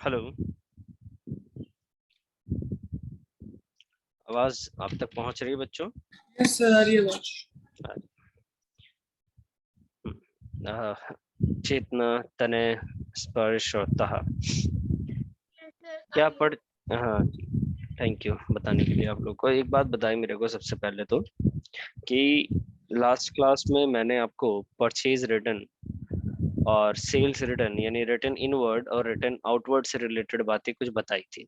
Hello. आवाज आप तक पहुंच रही है बच्चों? यस सर, आ रही है आवाज। चेतना तने स्पर्श और तह क्या पढ़। हाँ जी, थैंक यू बताने के लिए। आप लोग को एक बात बताई मेरे को सबसे पहले तो कि लास्ट क्लास में मैंने आपको परचेज रिटर्न और सेल्स रिटर्न यानी रिटर्न इनवर्ड और रिटर्न आउटवर्ड से रिलेटेड बातें कुछ बताई थी,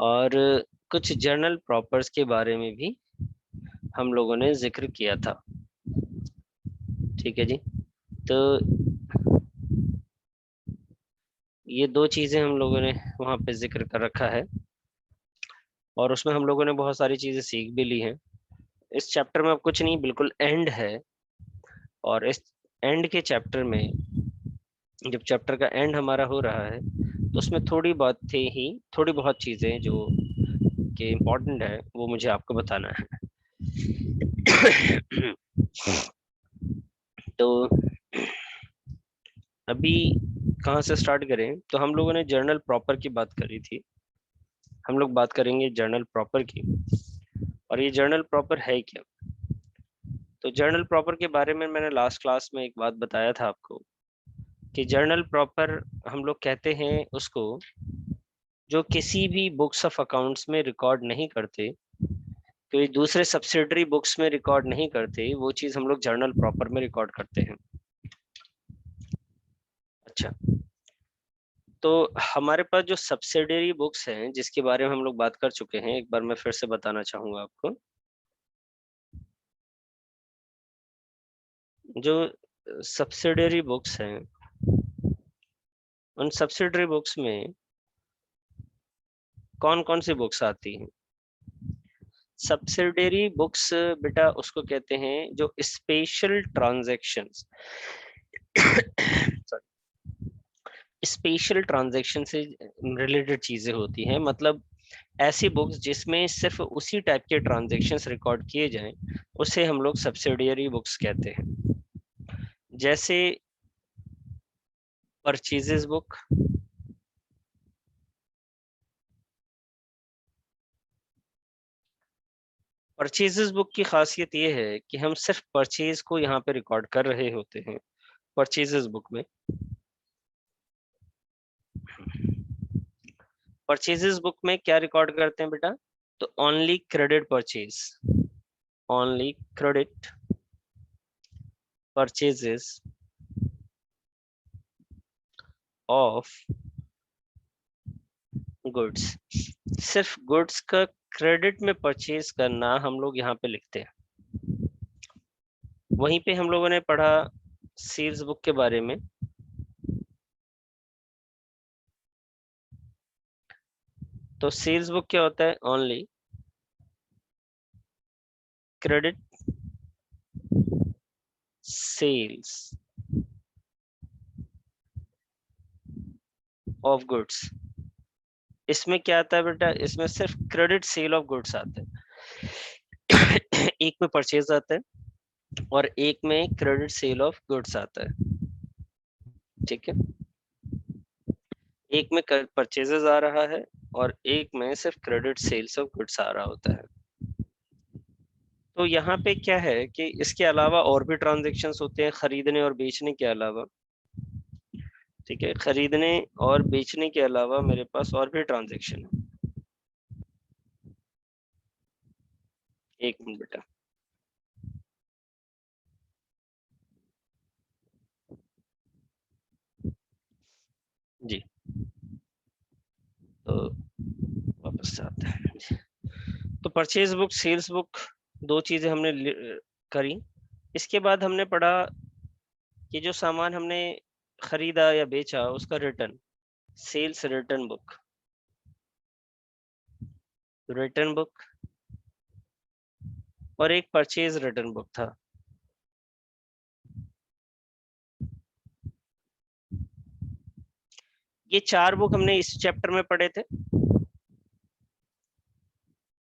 और कुछ जर्नल प्रॉपर्स के बारे में भी हम लोगों ने जिक्र किया था। ठीक है जी। तो ये दो चीजें हम लोगों ने वहाँ पे जिक्र कर रखा है, और उसमें हम लोगों ने बहुत सारी चीजें सीख भी ली हैं। इस चैप्टर में अब कुछ नहीं, बिल्कुल एंड है। और इस एंड के चैप्टर में, जब चैप्टर का एंड हमारा हो रहा है, तो उसमें थोड़ी बहुत चीजें जो कि इम्पोर्टेंट है वो मुझे आपको बताना है। तो अभी कहाँ से स्टार्ट करें? तो हम लोगों ने जर्नल प्रॉपर की बात करी थी, हम लोग बात करेंगे जर्नल प्रॉपर की। और ये जर्नल प्रॉपर है क्या? तो जर्नल प्रॉपर के बारे में मैंने लास्ट क्लास में एक बात बताया था आपको कि जर्नल प्रॉपर हम लोग कहते हैं उसको जो किसी भी बुक्स ऑफ अकाउंट्स में रिकॉर्ड नहीं करते, कोई दूसरे सब्सिडरी बुक्स में रिकॉर्ड नहीं करते, वो चीज़ हम लोग जर्नल प्रॉपर में रिकॉर्ड करते हैं। अच्छा, तो हमारे पास जो सब्सिडरी बुक्स हैं जिसके बारे में हम लोग बात कर चुके हैं, एक बार मैं फिर से बताना चाहूंगा आपको। जो सब्सिडरी बुक्स हैं, उन सब्सिडरी बुक्स में कौन कौन सी बुक्स आती हैं? सब्सिडरी बुक्स बेटा उसको कहते हैं जो स्पेशल ट्रांजैक्शंस स्पेशल ट्रांजैक्शन से रिलेटेड चीजें होती हैं। मतलब ऐसी बुक्स जिसमें सिर्फ उसी टाइप के ट्रांजैक्शंस रिकॉर्ड किए जाएं, उसे हम लोग सब्सिडियरी बुक्स कहते हैं। जैसे परचेजेस बुक, परचेजेस बुक की खासियत ये है कि हम सिर्फ परचेज को यहाँ पे रिकॉर्ड कर रहे होते हैं। परचेजेस बुक में, परचेजेस बुक में क्या रिकॉर्ड करते हैं बेटा? तो only credit purchase, only credit purchases of goods. सिर्फ गुड्स का क्रेडिट में परचेज करना हम लोग यहाँ पे लिखते हैं। वहीं पे हम लोगों ने पढ़ा सेल्स बुक के बारे में। तो सेल्स बुक क्या होता है? Only credit sales of goods. इसमें क्या आता है बेटा? इसमें सिर्फ क्रेडिट सेल ऑफ गुड्स आता है। एक में परचेज आता है और एक में क्रेडिट सेल ऑफ गुड्स आता है। ठीक है, एक में परचेजेस आ रहा है और एक में सिर्फ क्रेडिट सेल्स ऑफ गुड्स आ रहा होता है। तो यहाँ पे क्या है कि इसके अलावा और भी ट्रांजेक्शन्स होते हैं खरीदने और बेचने के अलावा। ठीक है, खरीदने और बेचने के अलावा मेरे पास और भी ट्रांजेक्शन है। एक मिनट बेटा। जी, तो वापस से आते हैं। तो परचेज बुक, सेल्स बुक, दो चीजें हमने करी। इसके बाद हमने पढ़ा कि जो सामान हमने खरीदा या बेचा उसका return, sales return book, return book, और एक परचेज रिटर्न बुक था। ये चार बुक हमने इस चैप्टर में पढ़े थे।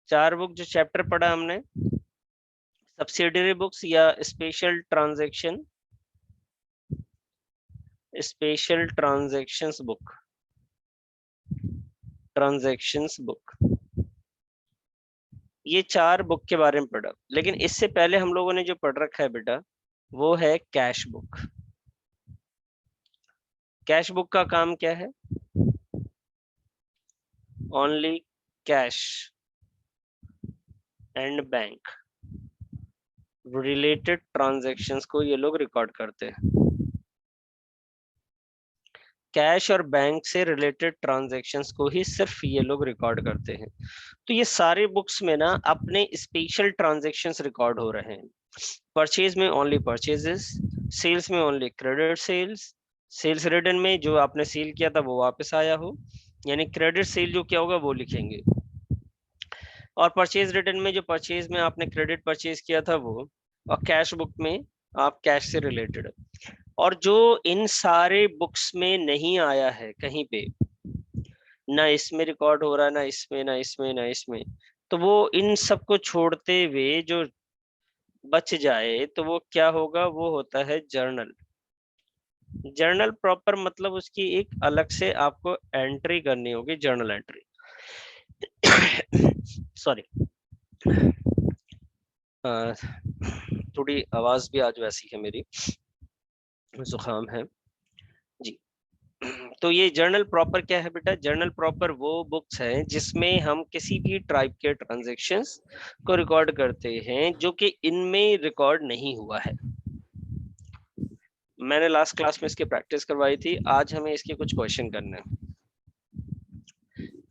चार बुक जो चैप्टर पढ़ा हमने, सब्सिडियरी बुक्स या special transaction, special transactions book, transactions book, ये 4 बुक के बारे में पढ़ा। लेकिन इससे पहले हम लोगों ने जो पढ़ रखा है बेटा वो है कैश बुक। कैश बुक का काम क्या है? Only cash and bank related transactions को ये लोग रिकॉर्ड करते हैं। कैश और बैंक से रिलेटेड ट्रांजैक्शंस को ही सिर्फ ये लोग रिकॉर्ड करते हैं। तो ये सारे बुक्स में ना अपने स्पेशल ट्रांजैक्शंस रिकॉर्ड हो रहे हैं। परचेज में ओनली परचेजेस, सेल्स में only credit sales, sales return में जो आपने सेल किया था वो वापस आया हो, यानी क्रेडिट सेल जो क्या होगा वो लिखेंगे। और परचेज रिटर्न में जो परचेज में आपने क्रेडिट परचेज किया था वो, और कैश बुक में आप कैश से रिलेटेड। और जो इन सारे बुक्स में नहीं आया है कहीं पे, ना इसमें रिकॉर्ड हो रहा है, ना इसमें, ना इसमें, ना इसमें, तो वो इन सबको छोड़ते हुए जो बच जाए तो वो क्या होगा? वो होता है जर्नल। जर्नल प्रॉपर मतलब उसकी एक अलग से आपको एंट्री करनी होगी, जर्नल एंट्री। सॉरी, थोड़ी आवाज भी आज वैसी है मेरी, जुकाम है जी। तो ये जर्नल प्रॉपर क्या है बेटा? जर्नल प्रॉपर वो बुक्स हैं जिसमें हम किसी भी टाइप के ट्रांजैक्शंस को रिकॉर्ड करते हैं जो कि इनमें रिकॉर्ड नहीं हुआ है। मैंने लास्ट क्लास में इसकी प्रैक्टिस करवाई थी, आज हमें इसके कुछ क्वेश्चन करने हैं,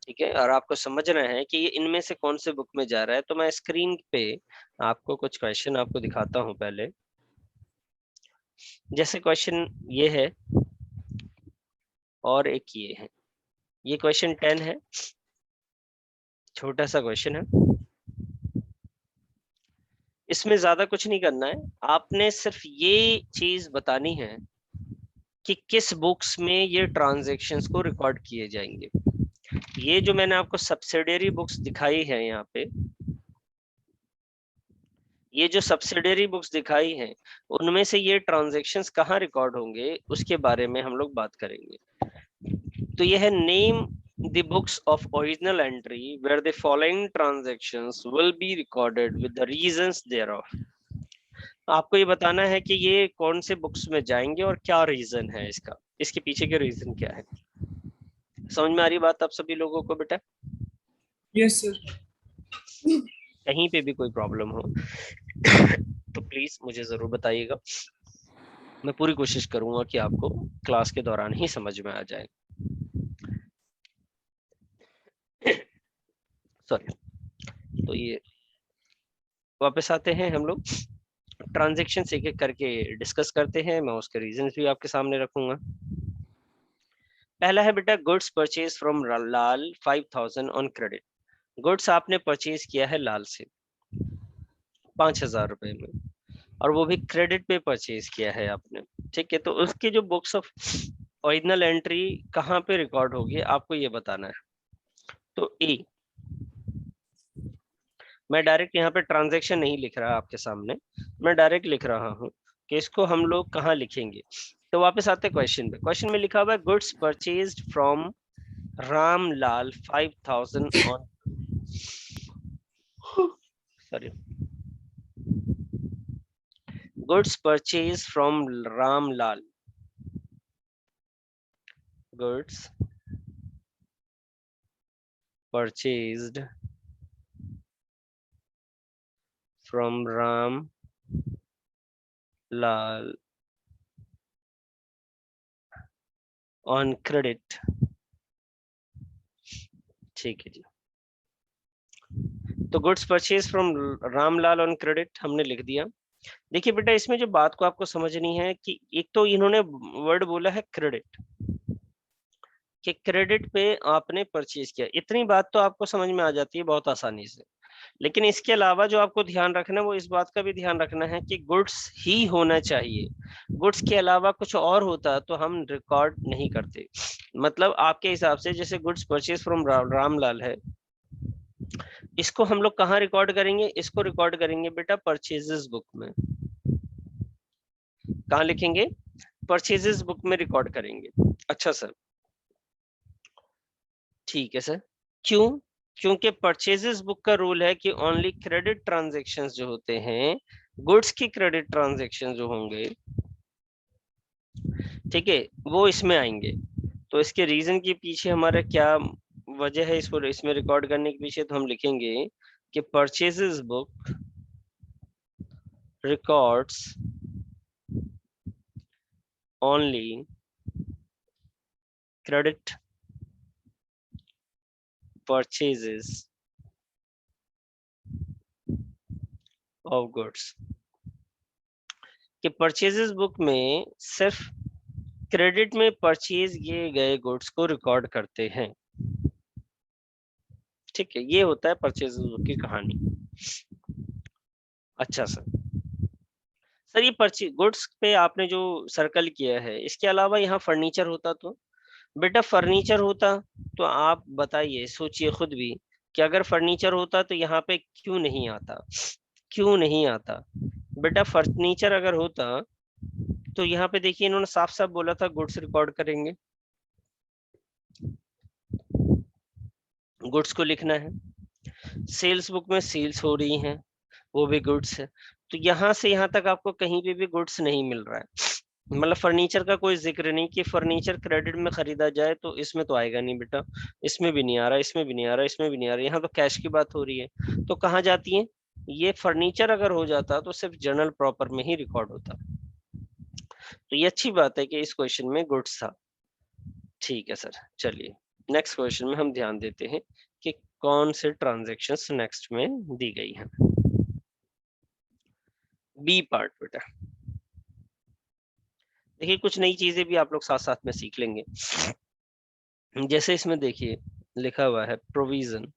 ठीक है? और आपको समझना है कि ये इनमें से कौन से बुक में जा रहा है। तो मैं स्क्रीन पे आपको कुछ क्वेश्चन आपको दिखाता हूं पहले। जैसे क्वेश्चन ये है और एक ये है, ये क्वेश्चन 10 है, छोटा सा क्वेश्चन है। इसमें ज्यादा कुछ नहीं करना है, आपने सिर्फ ये चीज बतानी है कि किस बुक्स में ये ट्रांजैक्शंस को रिकॉर्ड किए जाएंगे। ये जो मैंने आपको सब्सिडियरी बुक्स दिखाई है यहाँ पे, ये जो सब्सिडियरी बुक्स दिखाई हैं उनमें से ये ट्रांजैक्शंस कहाँ रिकॉर्ड होंगे उसके बारे में हम लोग बात करेंगे। तो ये है name the books of original entry where the following transactions will be recorded with the reasons thereof। आपको ये बताना है कि ये कौन से बुक्स में जाएंगे और क्या रीजन है इसका, इसके पीछे के रीजन क्या है। समझ में आ रही बात आप सभी लोगों को बेटा? Yes, sir. कहीं पे भी कोई प्रॉब्लम हो तो प्लीज मुझे जरूर बताइएगा, मैं पूरी कोशिश करूंगा कि आपको क्लास के दौरान ही समझ में आ जाए। सॉरी, तो ये वापस आते हैं हम लोग, ट्रांजैक्शन एक एक करके डिस्कस करते हैं, मैं उसके रीजंस भी आपके सामने रखूंगा। पहला है बेटा goods purchase from Lal 5000 on credit. Goods आपने परचेज किया है लाल से 5000 रुपए में, और वो भी क्रेडिट पे परचेज किया है आपने, ठीक है? तो उसकी जो बुक्स ऑफ ओरिजिनल एंट्री कहाँ पे रिकॉर्ड होगी आपको ये बताना है। तो ए, मैं डायरेक्ट यहाँ पे ट्रांजैक्शन नहीं लिख रहा आपके सामने, मैं डायरेक्ट लिख रहा हूँ कि इसको हम लोग कहाँ लिखेंगे। तो वापस आते हैं क्वेश्चन पे। क्वेश्चन में लिखा हुआ है goods purchased from Ramlal 5000 on, sorry, goods purchase from Ramlal, goods purchased from Ramlal on credit, ठीक है जी। तो goods purchase from Ramlal on credit हमने लिख दिया। देखिए बेटा, इसमें जो बात को आपको समझनी है कि एक तो इन्होंने वर्ड बोला है क्रेडिट, कि क्रेडिट पे आपने परचेज किया, इतनी बात तो आपको समझ में आ जाती है बहुत आसानी से। लेकिन इसके अलावा जो आपको ध्यान रखना है वो इस बात का भी ध्यान रखना है कि गुड्स ही होना चाहिए, गुड्स के अलावा कुछ और होता तो हम रिकॉर्ड नहीं करते। मतलब आपके हिसाब से जैसे गुड्स परचेज फ्रॉम रामलाल है, इसको हम लोग कहाँ रिकॉर्ड करेंगे? इसको रिकॉर्ड करेंगे बेटा परचेजेस बुक में। कहाँ लिखेंगे? परचेजेस बुक में रिकॉर्ड करेंगे। अच्छा सर, ठीक है सर। क्यों? क्योंकि परचेजेस बुक का रूल है कि ओनली क्रेडिट ट्रांजैक्शंस जो होते हैं, गुड्स की क्रेडिट ट्रांजैक्शन जो होंगे, ठीक है, वो इसमें आएंगे। तो इसके रीजन के पीछे हमारा क्या वजह है इसको इसमें रिकॉर्ड करने के पीछे? तो हम लिखेंगे कि purchases book records only credit purchases of goods. कि परचेजेस बुक में सिर्फ क्रेडिट में परचेज किए गए गुड्स को रिकॉर्ड करते हैं। ठीक है, ये होता है परचेजेस बुक की कहानी। अच्छा सर ये परचेज गुड्स पे आपने जो सर्कल किया है, इसके अलावा यहाँ फर्नीचर होता तो? बेटा फर्नीचर होता तो आप बताइए, सोचिए खुद भी कि अगर फर्नीचर होता तो यहाँ पे क्यों नहीं आता? क्यों नहीं आता? बेटा फर्नीचर अगर होता तो यहाँ पे देखिए इन्होंने साफ साफ बोला था गुड्स रिकॉर्ड करेंगे, गुड्स को लिखना है। सेल्स बुक में सेल्स हो रही हैं, वो भी गुड्स है। तो यहाँ से यहाँ तक आपको कहीं पे भी गुड्स नहीं मिल रहा है। मतलब फर्नीचर का कोई जिक्र नहीं कि फर्नीचर क्रेडिट में खरीदा जाए, तो इसमें तो आएगा नहीं बेटा, इसमें भी नहीं आ रहा, इसमें भी नहीं आ रहा, इसमें भी नहीं आ रहा। यहाँ तो कैश की बात हो रही है, तो कहाँ जाती है ये? फर्नीचर अगर हो जाता तो सिर्फ जनरल प्रॉपर में ही रिकॉर्ड होता। तो ये अच्छी बात है कि इस क्वेश्चन में गुड्स था। ठीक है सर, चलिए नेक्स्ट क्वेश्चन में हम ध्यान देते हैं कि कौन से ट्रांजैक्शंस नेक्स्ट में दी गई हैं। बी पार्ट बेटा, देखिए कुछ नई चीजें भी आप लोग साथ साथ में सीख लेंगे। जैसे इसमें देखिए लिखा हुआ है provision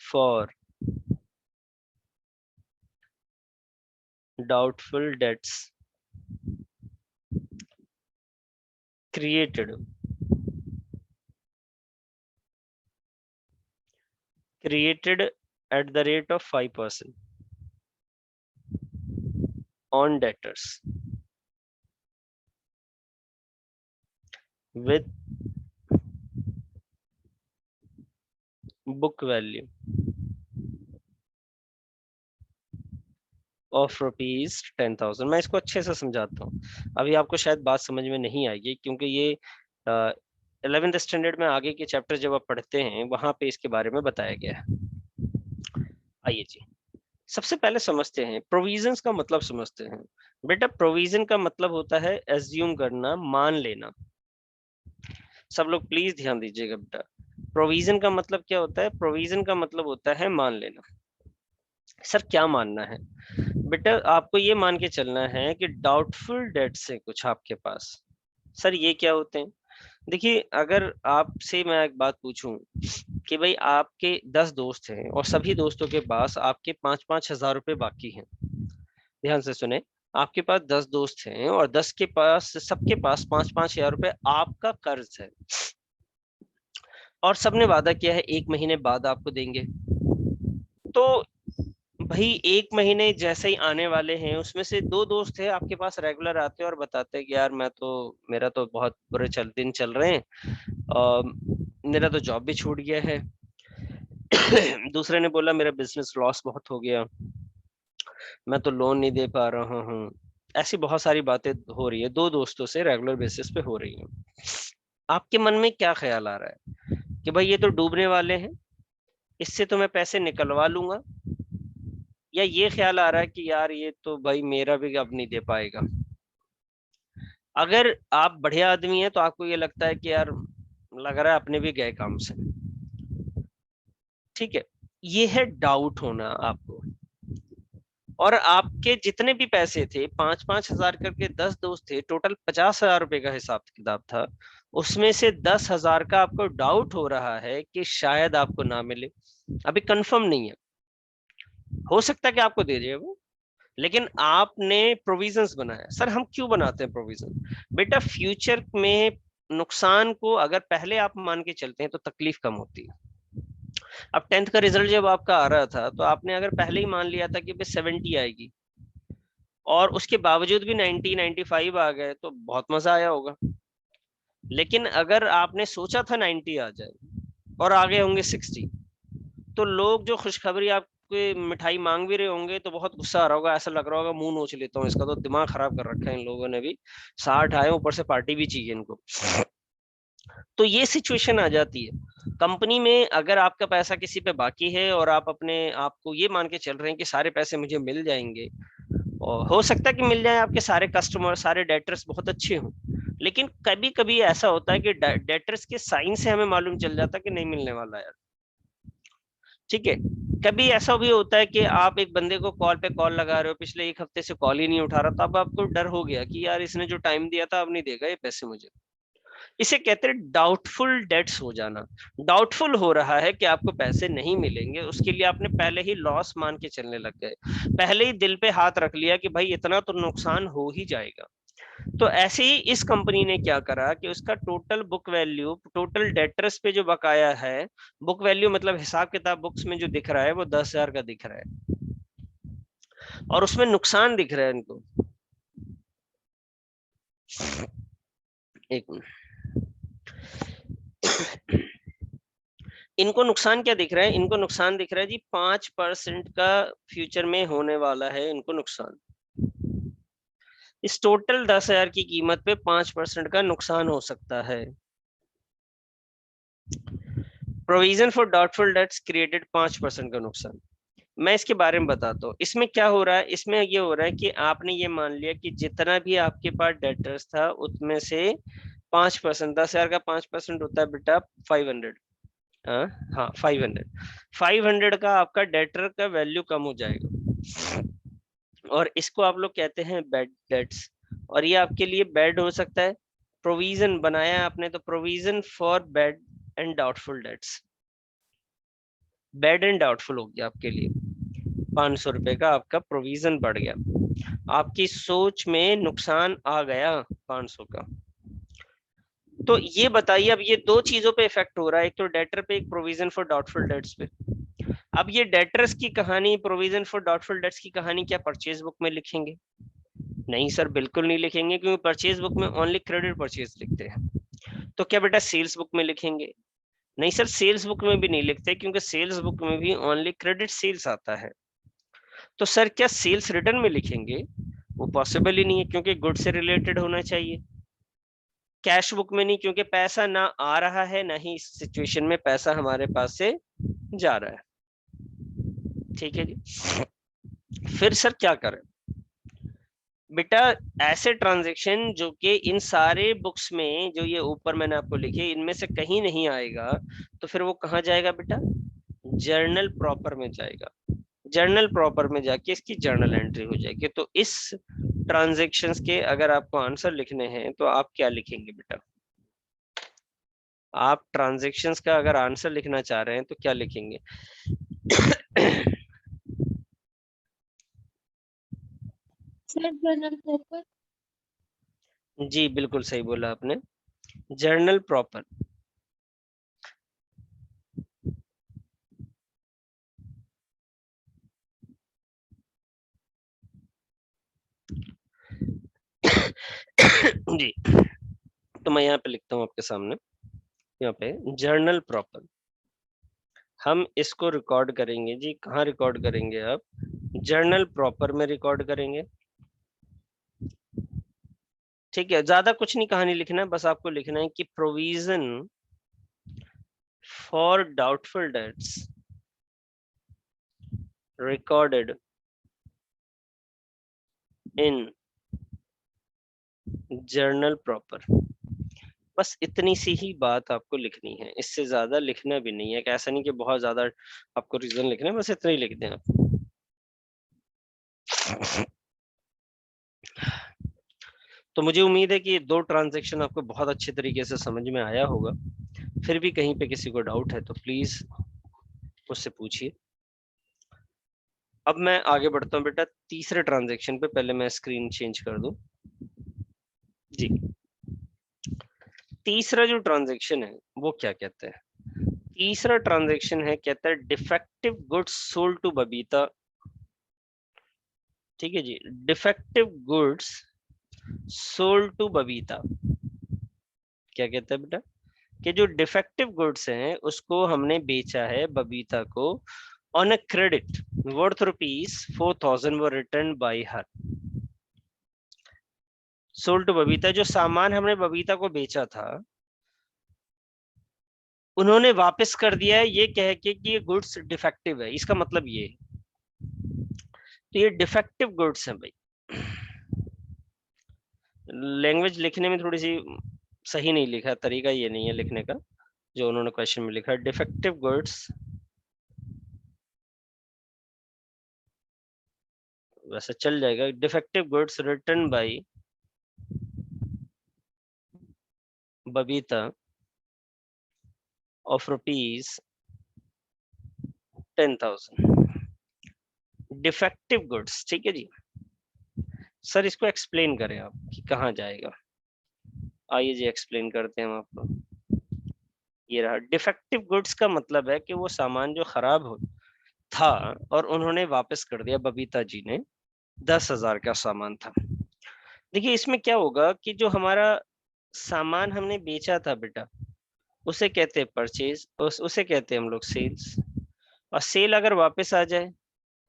for doubtful debts created at the rate of 5% on debtors with book value of rupees 10,000। मैं इसको अच्छे से समझाता हूँ, अभी आपको शायद बात समझ में नहीं आएगी क्योंकि ये 11th स्टैंडर्ड में आगे के चैप्टर जब आप पढ़ते हैं वहां पे इसके बारे में बताया गया है। आइए जी, सबसे पहले समझते हैं प्रोविजंस का मतलब समझते हैं। बेटा प्रोविजन का मतलब होता है एज्यूम करना, मान लेना। सब लोग प्लीज ध्यान दीजिएगा बेटा, प्रोविजन का मतलब क्या होता है? प्रोविजन का मतलब होता है मान लेना। सर क्या मानना है? बेटा आपको ये मान के चलना है कि डाउटफुल डेट्स है कुछ आपके पास। सर ये क्या होते हैं? देखिए अगर आपसे मैं एक बात पूछूं कि भाई आपके 10 दोस्त हैं और सभी दोस्तों के पास आपके 5-5 हजार रुपए बाकी हैं, ध्यान से सुने, आपके पास 10 दोस्त हैं और 10 के पास सबके पास 5-5 हजार रुपए आपका कर्ज है, और सबने वादा किया है 1 महीने बाद आपको देंगे। तो भाई 1 महीने जैसे ही आने वाले हैं, उसमें से 2 दोस्त है आपके पास रेगुलर आते हैं और बताते हैं कि यार मैं तो, मेरा तो बहुत बुरे दिन चल रहे हैं, मेरा तो जॉब भी छूट गया है। दूसरे ने बोला मेरा बिजनेस लॉस बहुत हो गया, मैं तो लोन नहीं दे पा रहा हूँ। ऐसी बहुत सारी बातें हो रही है, 2 दोस्तों से रेगुलर बेसिस पे हो रही है। आपके मन में क्या ख्याल आ रहा है कि भाई ये तो डूबने वाले हैं, इससे तो मैं पैसे निकलवा लूंगा, या ये ख्याल आ रहा है कि यार ये तो भाई मेरा भी अब नहीं दे पाएगा? अगर आप बढ़िया आदमी हैं तो आपको ये लगता है कि यार लग रहा है अपने भी गए काम से। ठीक है, ये है डाउट होना आपको। और आपके जितने भी पैसे थे 5-5 हजार करके 10 दोस्त थे, टोटल 50,000 रुपए का हिसाब किताब था, उसमें से 10,000 का आपको डाउट हो रहा है कि शायद आपको ना मिले। अभी कंफर्म नहीं है, हो सकता है कि आपको दे दे वो, लेकिन आपने प्रोविजंस बनाया। सर हम क्यों बनाते हैं प्रोविजन? बेटा फ्यूचर में नुकसान को अगर पहले आप मान के चलते हैं तो तकलीफ कम होती है। अब 10th का रिजल्ट जब आपका आ रहा था तो आपने अगर पहले ही मान लिया था कि 70 आएगी और उसके बावजूद भी 90 95 आ गए तो बहुत मजा आया होगा। लेकिन अगर आपने सोचा था 90 आ जाए और आ गए होंगे 60, तो लोग जो खुशखबरी आपके मिठाई मांग भी रहे होंगे तो बहुत गुस्सा आ रहा होगा, ऐसा लग रहा होगा मुंह नोच लेता हूँ इसका, तो दिमाग खराब कर रखा है इन लोगों ने भी, 60 आए ऊपर से पार्टी भी चाहिए इनको। तो ये सिचुएशन आ जाती है कंपनी में। अगर आपका पैसा किसी पे बाकी है और आप अपने आप को ये मान के चल रहे हैं कि सारे पैसे मुझे मिल जाएंगे, और हो सकता है कि मिल जाए, आपके सारे कस्टमर सारे डेटर्स बहुत अच्छे हों, लेकिन कभी कभी ऐसा होता है कि डेटर्स के साइन से हमें मालूम चल जाता है कि नहीं मिलने वाला यार। ठीक है, कभी ऐसा भी होता है कि आप एक बंदे को कॉल पे कॉल लगा रहे हो, पिछले एक हफ्ते से कॉल ही नहीं उठा रहा, तो अब आपको डर हो गया कि यार इसने जो टाइम दिया था अब नहीं देगा ये पैसे मुझे। इसे कहते हैं डाउटफुल डेट्स हो जाना। डाउटफुल हो रहा है कि आपको पैसे नहीं मिलेंगे, उसके लिए आपने पहले ही लॉस मान के चलने लग गए, पहले ही दिल पे हाथ रख लिया कि भाई इतना तो नुकसान हो ही जाएगा। तो ऐसे ही इस कंपनी ने क्या करा कि उसका total book value, total debtors पे जो बकाया है, बुक वैल्यू मतलब हिसाब किताब बुक्स में जो दिख रहा है वो 10,000 का दिख रहा है, और उसमें नुकसान दिख रहा है इनको। एक मिनट, इनको नुकसान क्या दिख रहा है? इनको नुकसान दिख रहा है जी 5% का फ्यूचर में होने वाला है इनको नुकसान। इस टोटल 10,000 की कीमत पे 5% का नुकसान हो सकता है। Provision for doubtful debts created 5% का नुकसान। मैं इसके बारे में बताता हूँ। इसमें क्या हो रहा है, इसमें ये हो रहा है कि आपने ये मान लिया कि जितना भी आपके पास डेटर्स था उसमें से 5%, 10,000 का 5% होता है बेटा 500। हाँ हाँ 500 का आपका डेटर का वैल्यू कम हो जाएगा, और इसको आप लोग कहते हैं बैड डेट्स। और ये आपके लिए बैड हो सकता है। प्रोविजन बनाया आपने तो provision for bad and doubtful debts, bad and doubtful हो गया आपके लिए। 500 रुपए का आपका प्रोविजन बढ़ गया, आपकी सोच में नुकसान आ गया 500 का। तो ये बताइए, अब ये दो चीजों पे इफेक्ट हो रहा है, एक तो डेटर पे, एक प्रोविजन फॉर डाउटफुल डेट्स पे। अब ये डेटर्स की कहानी, प्रोविजन फॉर डाउटफुल डेट्स की कहानी क्या परचेज बुक में लिखेंगे? नहीं सर, बिल्कुल नहीं लिखेंगे, क्योंकि परचेज बुक में ओनली क्रेडिट परचेज लिखते हैं। तो क्या बेटा सेल्स बुक में लिखेंगे? नहीं सर, सेल्स बुक में भी नहीं लिखते, क्योंकि सेल्स बुक में भी ओनली क्रेडिट सेल्स आता है। तो सर क्या सेल्स रिटर्न में लिखेंगे? वो पॉसिबल ही नहीं है, क्योंकि गुड से रिलेटेड होना चाहिए। कैश बुक में नहीं, क्योंकि पैसा ना आ रहा है, ना ही इस सिचुएशन में पैसा हमारे पास से जा रहा है। ठीक है जी। फिर सर क्या करें? बेटा ऐसे ट्रांजैक्शन जो कि इन सारे बुक्स में, जो ये ऊपर मैंने आपको लिखे, इनमें से कहीं नहीं आएगा, तो फिर वो कहाँ जाएगा बेटा? जर्नल प्रॉपर में जाएगा। जर्नल प्रॉपर में जाके इसकी जर्नल एंट्री हो जाएगी। तो इस ट्रांजैक्शंस के अगर आपको आंसर लिखने हैं तो आप क्या लिखेंगे बेटा? आप ट्रांजैक्शंस का अगर आंसर लिखना चाह रहे हैं तो क्या लिखेंगे? Sir journal proper. जी बिल्कुल सही बोला आपने, जर्नल प्रॉपर। जी, तो मैं यहाँ पे लिखता हूँ आपके सामने, यहाँ पे जर्नल प्रॉपर। हम इसको रिकॉर्ड करेंगे जी, कहाँ रिकॉर्ड करेंगे आप? जर्नल प्रॉपर में रिकॉर्ड करेंगे। ठीक है, ज्यादा कुछ नहीं कहानी लिखना है, बस आपको लिखना है कि provision for doubtful debts recorded in journal proper. बस इतनी सी ही बात आपको लिखनी है, इससे ज्यादा लिखना भी नहीं है। ऐसा नहीं कि बहुत ज्यादा आपको रीजन लिखना है, बस इतना ही लिख दें आप। तो मुझे उम्मीद है कि ये दो ट्रांजैक्शन आपको बहुत अच्छे तरीके से समझ में आया होगा। फिर भी कहीं पे किसी को डाउट है तो प्लीज उससे पूछिए। अब मैं आगे बढ़ता हूँ बेटा तीसरे ट्रांजैक्शन पे। पहले मैं स्क्रीन चेंज कर दूं जी। तीसरा जो ट्रांजैक्शन है वो क्या कहते हैं? तीसरा ट्रांजैक्शन है, कहता है defective goods sold to Babita ठीक है ji. Defective goods sold to Babita, क्या कहते हैं बेटा कि जो डिफेक्टिव गुड्स हैं उसको हमने बेचा है बबीता को on a credit worth ₹4,000 were return by her. Sold to Babita, जो सामान हमने बबीता को बेचा था उन्होंने वापस कर दिया है ये कह के कि ये गुड्स डिफेक्टिव है। इसका मतलब ये, तो ये डिफेक्टिव गुड्स हैं भाई। लैंग्वेज लिखने में थोड़ी सी सही नहीं लिखा, तरीका ये नहीं है लिखने का जो उन्होंने क्वेश्चन में लिखा। डिफेक्टिव गुड्स, वैसे चल जाएगा। Defective goods return by Babita of ₹10,000। Defective goods, ठीक है जी। सर इसको एक्सप्लेन करें आप कि कहाँ जाएगा। आइए जी एक्सप्लेन करते हैं हम आपको। ये रहा, डिफेक्टिव गुड्स का मतलब है कि वो सामान जो खराब हो था और उन्होंने वापस कर दिया, बबीता जी ने 10,000 का सामान था। देखिए इसमें क्या होगा कि जो हमारा सामान हमने बेचा था बेटा उसे कहते हैं परचेज, उसे कहते हैं हम लोग सेल्स। और सेल अगर वापस आ जाए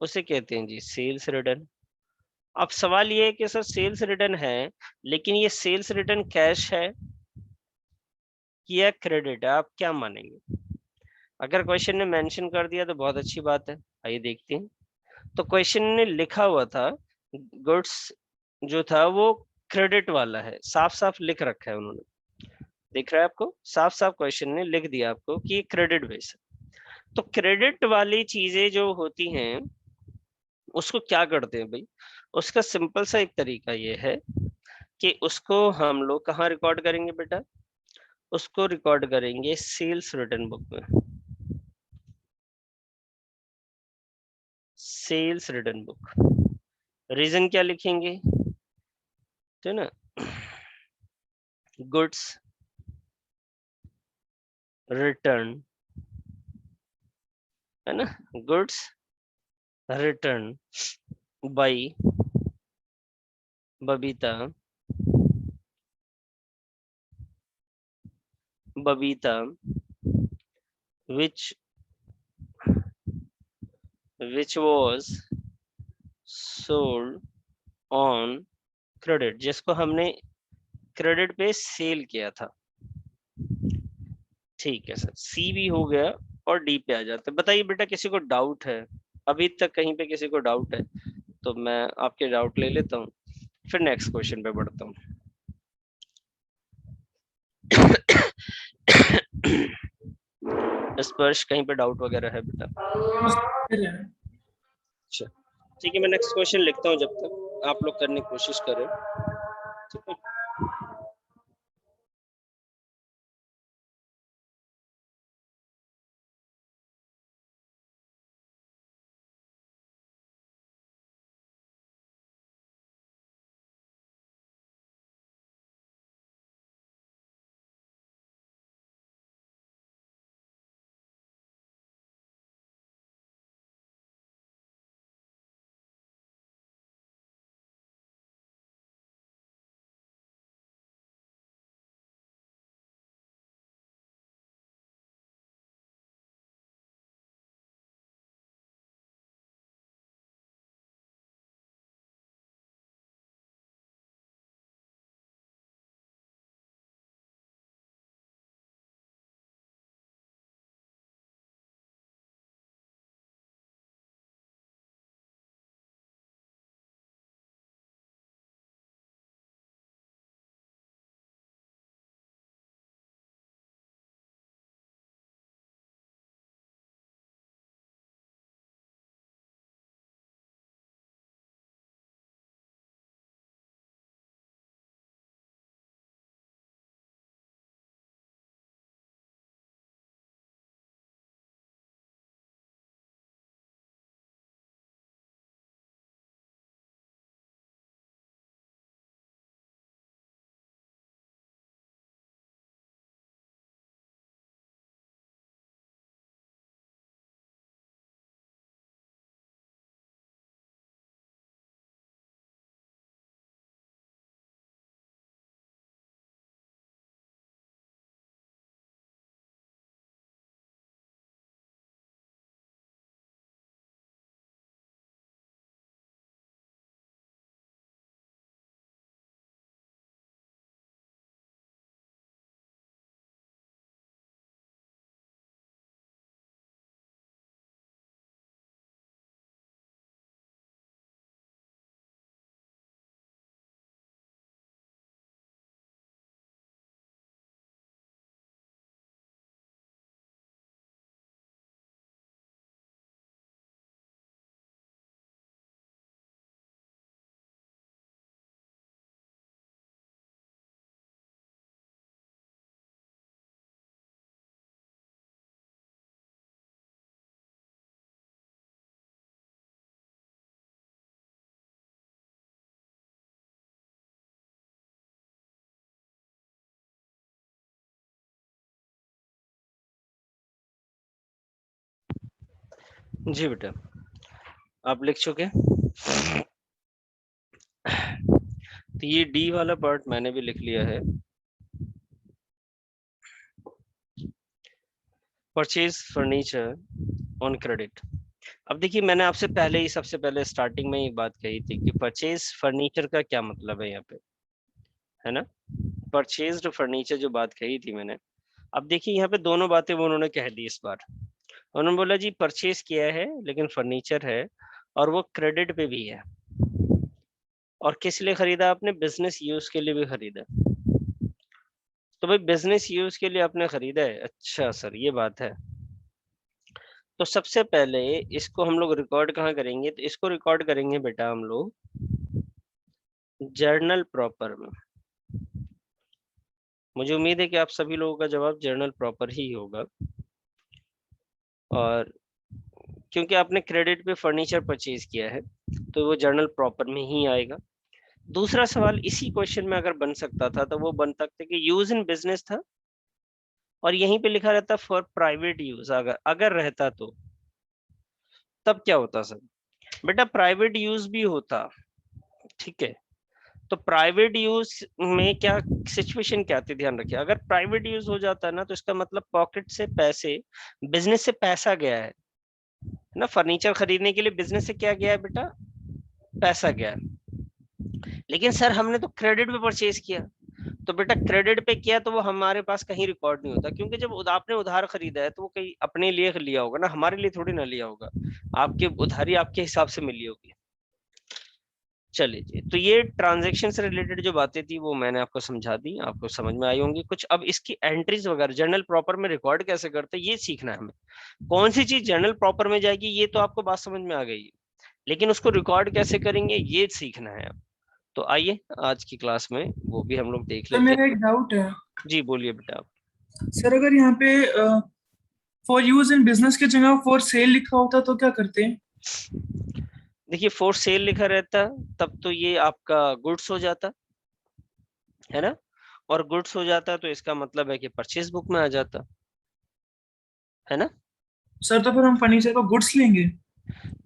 उसे कहते हैं जी सेल्स रिटर्न। अब सवाल ये है कि सर सेल्स रिटर्न है लेकिन ये सेल्स रिटर्न कैश है कि या क्रेडिट है, आप क्या मानेंगे? अगर क्वेश्चन ने मेंशन कर दिया तो बहुत अच्छी बात है, आइए देखते हैं। तो क्वेश्चन ने लिखा हुआ था गुड्स जो था वो क्रेडिट वाला है, साफ साफ लिख रखा है उन्होंने, दिख रहा है आपको? साफ साफ क्वेश्चन ने लिख दिया आपको कि ये क्रेडिट बेस है। तो क्रेडिट वाली चीजें जो होती हैं उसको क्या करते हैं भाई? उसका सिंपल सा एक तरीका ये है कि उसको हम लोग कहाँ रिकॉर्ड करेंगे बेटा? उसको रिकॉर्ड करेंगे सेल्स रिटर्न बुक में। सेल्स रिटर्न बुक, रीजन क्या लिखेंगे? तो ना गुड्स रिटर्न, है ना, goods return by Babita, Babita which was sold on credit, जिसको हमने क्रेडिट पे सेल किया था। ठीक है सर, सी भी हो गया और डी पे आ जाते। बताइए बेटा किसी को डाउट है? अभी तक कहीं पे किसी को डाउट है तो मैं आपके डाउट ले लेता हूँ, फिर नेक्स्ट क्वेश्चन पे बढ़ता हूँ। स्पर्श कहीं पे डाउट वगैरह है बेटा? अच्छा ठीक है, मैं नेक्स्ट क्वेश्चन लिखता हूँ जब तक आप लोग करने की कोशिश करें। ठीक है। जी बेटा, आप लिख चुके? तो ये डी वाला पार्ट मैंने भी लिख लिया है। Purchase furniture on credit. अब देखिए, मैंने आपसे पहले ही सबसे पहले स्टार्टिंग में ही बात कही थी कि परचेज फर्नीचर का क्या मतलब है यहाँ पे, है ना? परचेज्ड फर्नीचर जो बात कही थी मैंने, अब देखिए यहाँ पे दोनों बातें वो उन्होंने कह दी इस बार। उन्होंने बोला जी परचेज किया है लेकिन फर्नीचर है और वो क्रेडिट पे भी है। और किस लिए खरीदा आपने? बिजनेस यूज के लिए भी खरीदा। तो भाई बिजनेस यूज के लिए आपने खरीदा है, अच्छा सर ये बात है। तो सबसे पहले इसको हम लोग रिकॉर्ड कहाँ करेंगे? तो इसको रिकॉर्ड करेंगे बेटा हम लोग जर्नल प्रॉपर में। मुझे उम्मीद है कि आप सभी लोगों का जवाब जर्नल प्रॉपर ही होगा, और क्योंकि आपने क्रेडिट पे फर्नीचर परचेज किया है तो वो जर्नल प्रॉपर में ही आएगा। दूसरा सवाल इसी क्वेश्चन में अगर बन सकता था तो वो बन सकता कि यूज इन बिजनेस था और यहीं पे लिखा रहता फॉर प्राइवेट यूज। अगर रहता तो तब क्या होता सर? बेटा प्राइवेट यूज भी होता, ठीक है। तो प्राइवेट यूज में क्या सिचुएशन क्या आती, ध्यान रखिए। अगर प्राइवेट यूज हो जाता है ना तो इसका मतलब पॉकेट से पैसे, बिजनेस से पैसा गया है ना। फर्नीचर खरीदने के लिए बिजनेस से क्या गया है बेटा? पैसा गया है। लेकिन सर हमने तो क्रेडिट पे परचेज किया। तो बेटा क्रेडिट पे किया तो वो हमारे पास कहीं रिकॉर्ड नहीं होता, क्योंकि जब आपने उधार खरीदा है तो वो कहीं अपने लिए लिया होगा ना, हमारे लिए थोड़ी ना लिया होगा। आपके उधारी आपके हिसाब से मिली होगी। चलिए जी, तो ये ट्रांजैक्शन से रिलेटेड जो बातें थी वो मैंने आपको समझा दी, आपको समझ में आई होंगी कुछ। अब इसकी एंट्रीज वगैरह जर्नल प्रॉपर में रिकॉर्ड कैसे करते हैं ये सीखना है हमें। कौन सी चीज जर्नल प्रॉपर में जाएगी ये तो आपको बात समझ में आ गई, लेकिन उसको रिकॉर्ड कैसे करेंगे ये सीखना है। तो आइए आज की क्लास में वो भी हम लोग देख सर लेते मेरा हैं। एक डाउट है। जी बोलिए बेटा आप। सर अगर यहाँ पे फॉर यूज इन बिजनेस की जगह फॉर सेल लिखा होता तो क्या करते हैं? देखिए फॉर सेल लिखा रहता तब तो ये आपका गुड्स हो जाता है ना, और गुड्स हो जाता तो इसका मतलब है कि परचेज बुक में आ जाता है ना। सर तो फिर हम फर्नीचर को गुड्स लेंगे।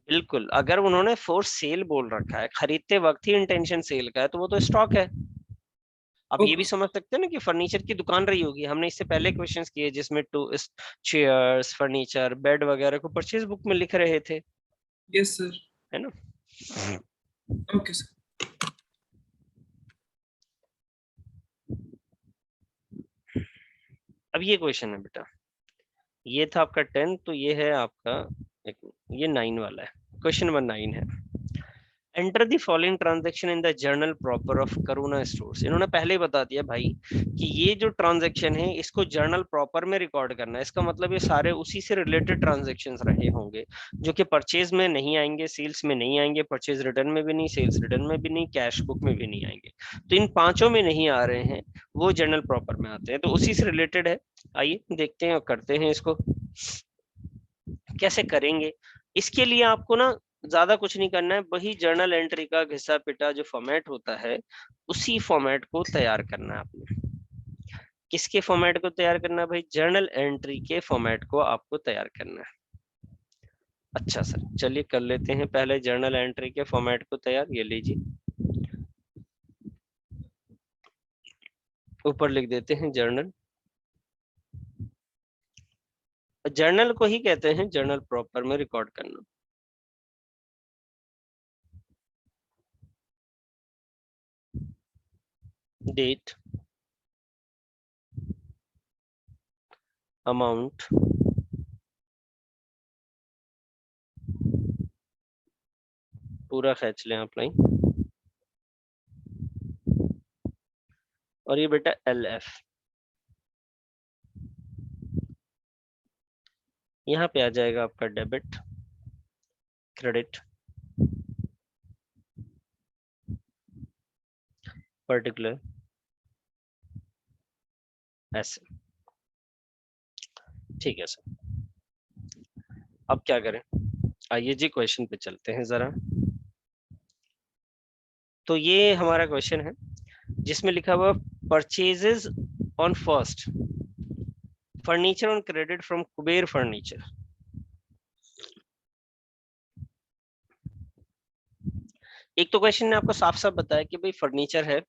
बिल्कुल, अगर उन्होंने फॉर सेल बोल रखा है, खरीदते वक्त ही इंटेंशन सेल का है, तो वो तो स्टॉक है। अब ये भी ओके। समझ सकते हैं ना कि फर्नीचर की दुकान रही होगी। हमने इससे पहले क्वेश्चंस किए जिसमें टू चेयर्स, फर्नीचर, बेड वगैरह को परचेज बुक में लिख रहे थे, यस सर। है ना। Okay sir. अब ये क्वेश्चन है बेटा, ये था आपका 10, तो ये है आपका ये 9 वाला है। क्वेश्चन नंबर 9 है, enter the following transaction in the journal proper off Karuna stores. इन्होंने पहले ही बता दिया भाई कि ये जो ट्रांजैक्शन है इसको जर्नल प्रॉपर में रिकॉर्ड करना है। इसका मतलब ये सारे उसी से रिलेटेड ट्रांजैक्शंस रहे होंगे जो कि परचेज में नहीं आएंगे, सेल्स में नहीं आएंगे, परचेज रिटर्न में भी नहीं, सेल्स रिटर्न में भी नहीं, कैश बुक में भी नहीं आएंगे। तो इन पांचों में नहीं आ रहे हैं, वो जर्नल प्रॉपर में आते हैं, तो उसी से रिलेटेड है। आइए देखते हैं और करते हैं इसको। कैसे करेंगे इसके लिए आपको ना ज्यादा कुछ नहीं करना है, वही जर्नल एंट्री का घिसा पिटा जो फॉर्मेट होता है उसी फॉर्मेट को तैयार करना है आपने। किसके फॉर्मेट को तैयार करना है भाई? जर्नल एंट्री के फॉर्मेट को आपको तैयार करना है। अच्छा सर चलिए कर लेते हैं पहले जर्नल एंट्री के फॉर्मेट को तैयार। ये लीजिए, ऊपर लिख देते हैं जर्नल। जर्नल को ही कहते हैं जर्नल प्रॉपर में रिकॉर्ड करना। डेट, अमाउंट, पूरा खींच लें आप लाइन, और ये बेटा LF। यहाँ पे आ जाएगा आपका डेबिट, क्रेडिट, पर्टिकुलर, ऐसे। ठीक है सर, अब क्या करें? आइए जी क्वेश्चन पे चलते हैं जरा। तो ये हमारा क्वेश्चन है जिसमें लिखा हुआ purchases on first furniture on credit from Kuber furniture. एक तो क्वेश्चन ने आपको साफ साफ बताया कि भाई फर्नीचर है,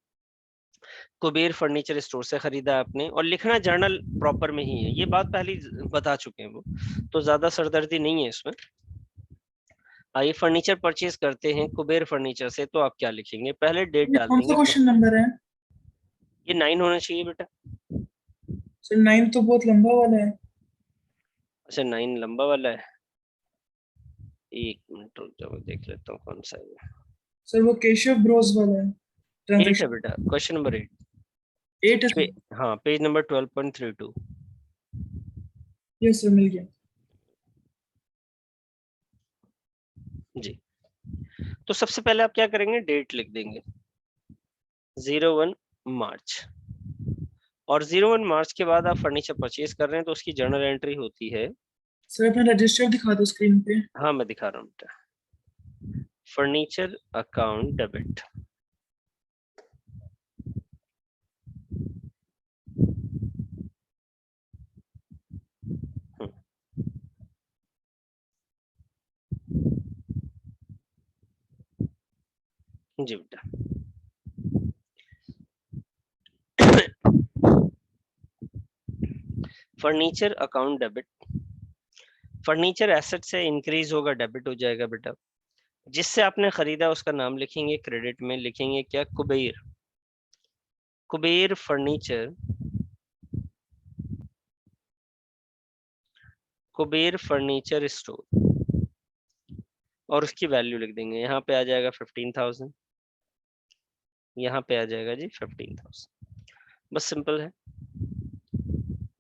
कुबेर फर्नीचर स्टोर से खरीदा आपने, और लिखना जर्नल प्रॉपर में ही है, ये बात पहले बता चुके हैं वो, तो ज्यादा सरदर्दी नहीं है इसमें। आइए, फर्नीचर परचेज करते हैं कुबेर फर्नीचर से, तो आप क्या लिखेंगे? पहले डेट ये डाल कौन सा देंगे। क्वेश्चन नंबर है? ये 9 होना चाहिए बेटा। सर 9 तो बहुत लंबा वाला है। अच्छा, 9 लंबा वाला है, एक मिनट रुक जाओ, मैं देख लेता हूँ कौन सा है। सर वो केशव ब्रोस वाला है 8 है ट्रांजैक्शन। बेटा, क्वेश्चन नंबर 8। 8 है सर। हाँ, पेज नंबर 12.32। यस सर, मिल गया। जी, तो सबसे पहले आप क्या करेंगे? डेट लिख देंगे 01 मार्च, और 01 मार्च के बाद आप फर्नीचर परचेज कर रहे हैं तो उसकी जर्नल एंट्री होती है। सर अपना रजिस्टर दिखा दो स्क्रीन पे। हाँ, मैं दिखा रहा हूँ बेटा, फर्नीचर अकाउंट डेबिट। जी बेटा, furniture account debit, furniture asset से इंक्रीज होगा, डेबिट हो जाएगा बेटा। जिससे आपने खरीदा उसका नाम लिखेंगे, क्रेडिट में लिखेंगे क्या? Kuber, Kuber furniture, Kuber furniture store, और उसकी वैल्यू लिख देंगे। यहाँ पे आ जाएगा 15,000, यहाँ पे आ जाएगा जी 15,000। बस सिंपल है।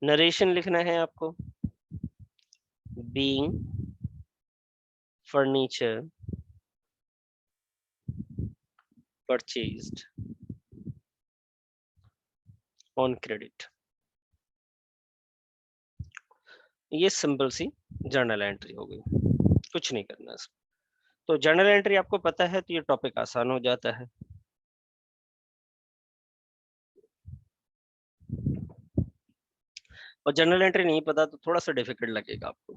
नरेशन लिखना है आपको, being furniture purchased on credit. ये सिंपल सी जर्नल एंट्री हो गई, कुछ नहीं करना इसमें। तो जर्नल एंट्री आपको पता है तो ये टॉपिक आसान हो जाता है। और जर्नल एंट्री नहीं पता तो थोड़ा सा डिफिकल्ट लगेगा आपको।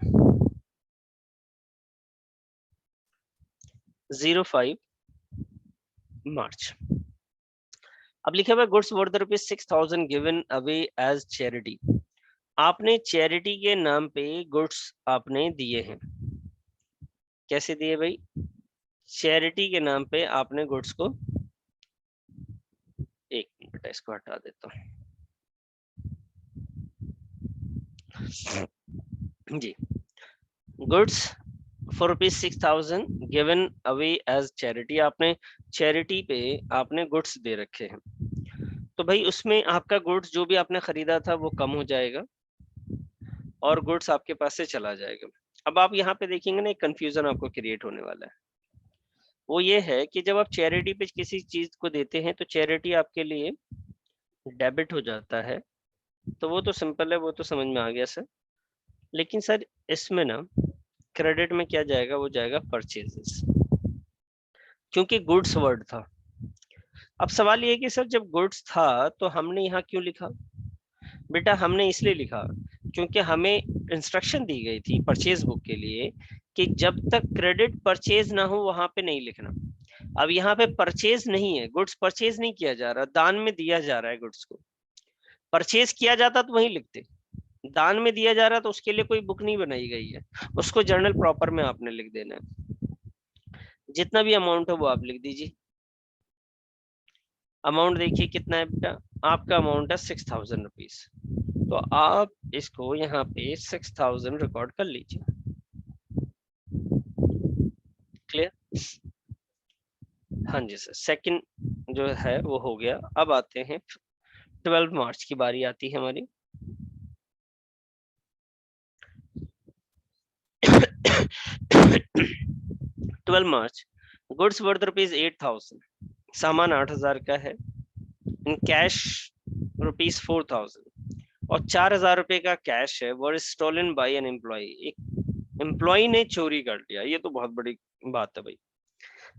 05 मार्च, अब लिखा हुआ goods worth ₹6,000 given away as charity. आपने चैरिटी के नाम पे गुड्स आपने दिए हैं। कैसे दिए भाई? चैरिटी के नाम पे आपने गुड्स को, एक मिनट इसको हटा देता हूँ जी। Goods for ₹6,000 given away as charity, आपने चैरिटी पे आपने गुड्स दे रखे हैं। तो भाई उसमें आपका गुड्स जो भी आपने खरीदा था वो कम हो जाएगा और गुड्स आपके पास से चला जाएगा। अब आप यहाँ पे देखेंगे ना, एक कंफ्यूजन आपको क्रिएट होने वाला है। वो ये है कि जब आप चैरिटी पे किसी चीज को देते हैं तो चैरिटी आपके लिए डेबिट हो जाता है, तो वो तो सिंपल है, वो तो समझ में आ गया सर। लेकिन सर इसमें ना क्रेडिट में क्या जाएगा? वो जाएगा परचेजेस, क्योंकि गुड्स वर्ड था। अब सवाल ये है कि सर जब गुड्स था तो हमने यहाँ क्यों लिखा? बेटा हमने इसलिए लिखा क्योंकि हमें इंस्ट्रक्शन दी गई थी परचेज बुक के लिए कि जब तक क्रेडिट परचेज ना हो वहां पे नहीं लिखना। अब यहाँ पे परचेज नहीं है, गुड्स परचेज नहीं किया जा रहा, दान में दिया जा रहा है गुड्स को। परचेज किया जाता तो वहीं लिखते, दान में दिया जा रहा तो उसके लिए कोई बुक नहीं बनाई गई है, उसको जर्नल प्रॉपर में आपने लिख देना है। जितना भी अमाउंट है वो आप लिख दीजिए। अमाउंट देखिए कितना है बेटा, आपका अमाउंट है 6,000 रुपीज, तो आप इसको यहाँ पे 6,000 रिकॉर्ड कर लीजिए। क्लियर? हाँ जी सर, सेकंड जो है वो हो गया। अब आते हैं 12 मार्च की बारी आती है हमारी। 12 मार्च, गुड्स वर्थ ₹8,000, सामान 8,000 का है, इन कैश ₹4,000, और 4,000 रुपए का कैश है वो स्टोलन बाय एन एम्प्लॉय, एक एम्प्लॉय ने चोरी कर लिया। ये तो बहुत बड़ी बात है भाई,